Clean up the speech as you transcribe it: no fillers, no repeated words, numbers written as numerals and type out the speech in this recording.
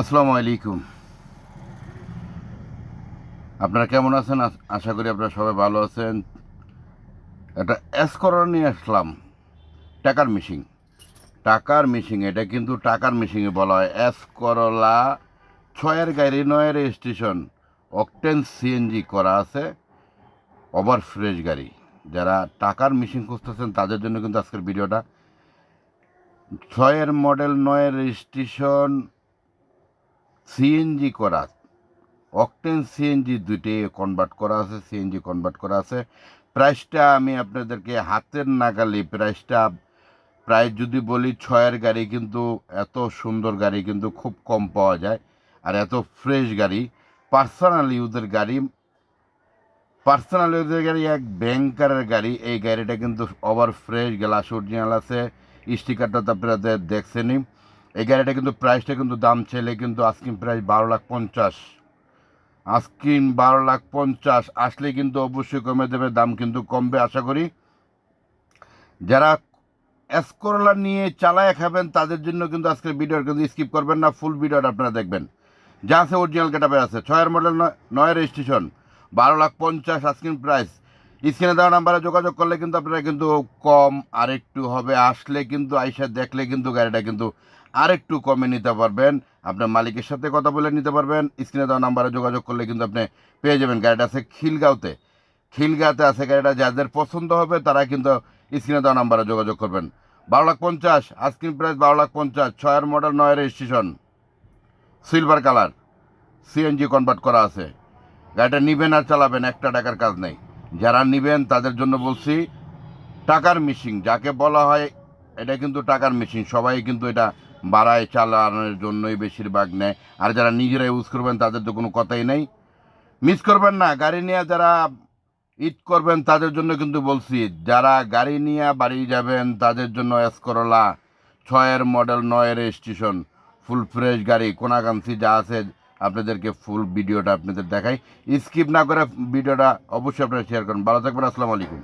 আসসালামু আলাইকুম। আপনারা কেমন আছেন? আশা করি আপনারা সবাই ভালো আছেন। একটা এসকরণ নিয়ে আসলাম। টাকার মিশিং। টাকার মিশিং, এটা কিন্তু টাকার মিশিংয়ে বলা হয়। এসকরলা 6-এর গাড়ি, 9-এর রেজিস্ট্রেশন, অকটেন সিএনজি করা আছে, ওভার ফ্রেশ গাড়ি। যারা টাকার মিশিং খুঁজতেছেন তাদের জন্য কিন্তু আজকের ভিডিওটা। 6-এর মডেল, 9-এর রেজিস্ট্রেশন, সিএনজি করা, অকটেন সিএনজি দুইটাই কনভার্ট করা আছে, সিএনজি কনভার্ট করা আছে। প্রাইসটা আমি আপনাদেরকে হাতের নাগালে প্রাইসটা, প্রাইস যদি বলি 6-এর গাড়ি কিন্তু এত সুন্দর গাড়ি কিন্তু খুব কম পাওয়া যায়। আর এত ফ্রেশ গাড়ি, পার্সোনাল ইউজের গাড়ি, এক ব্যাংকারের গাড়ি। এই গাড়িটা কিন্তু ওভার ফ্রেশ, গ্লাস অরিজিনাল আছে, স্টিকারটা তো আপনারা দেখছেনই। এই গাড়িটা কিন্তু প্রাইসটা কিন্তু দাম চাইলে কিন্তু আস্কিং প্রাইস 12,50,000। আস্কিন 12,50,000 আসলে কিন্তু অবশ্যই কমে দেবে, দাম কিন্তু কমবে আশা করি। যারা এসকরলা নিয়ে চালায় খাবেন তাদের জন্য কিন্তু আজকের ভিডিওর কিন্তু স্কিপ করবেন না, ফুল ভিডিওটা আপনারা দেখবেন। যা আছে অরিজিনাল গেটাপে আছে। 6-এর মডেল, 9-এর রেজিস্ট্রেশন, 12,50,000 আস্কিন প্রাইস। স্ক্রিনে দেওয়া নাম্বারে যোগাযোগ করলে কিন্তু আপনারা কিন্তু কম আরেকটু হবে। আসলে কিন্তু আইসা দেখলে কিন্তু গাড়িটা কিন্তু আরেকটু কমে নিতে পারবেন। আপনার মালিকের সাথে কথা বলে নিতে পারবেন। স্ক্রিনে দেওয়া নাম্বারে যোগাযোগ করলে কিন্তু আপনি পেয়ে যাবেন। গাড়িটা আছে খিলগাঁওতে। খিলগাঁওতে আছে গাড়িটা। যাদের পছন্দ হবে তারা কিন্তু স্ক্রিনে দেওয়া নাম্বারে যোগাযোগ করবেন। 12,50,000 আস্কিন প্রাইস, 12,50,000। 6-এর মডেল, 9-এর registration, silver colour, CNG convert করা আছে। গাড়িটা নিবেন আর চালাবেন, একটা টাকার কাজ নেই। যারা নিবেন তাদের জন্য বলছি টাকার মিশিং যাকে বলা হয়, এটা কিন্তু টাকার মেশিন। সবাই কিন্তু এটা বাড়ায় চালানোর জন্যই বেশিরভাগ নেয়। আর যারা নিজেরা ইউজ করবেন তাদের তো কোনো কথাই নেই। মিস করবেন না। গাড়ি নিয়ে যারা ঈদ করবেন তাদের জন্য কিন্তু বলছি, যারা গাড়ি নিয়ে বাড়ি যাবেন তাদের জন্য এসকরলা 6-এর মডেল, 9-এর রেজিস্ট্রেশন, ফুল ফ্রেশ গাড়ি, কোনাকান্সি যা আছে আপনাদেরকে ফুল ভিডিওটা আপনাদের দেখাই। স্কিপ না করে ভিডিওটা অবশ্যই আপনারা শেয়ার করুন। ভালো থাকবেন। আসসালামু আলাইকুম।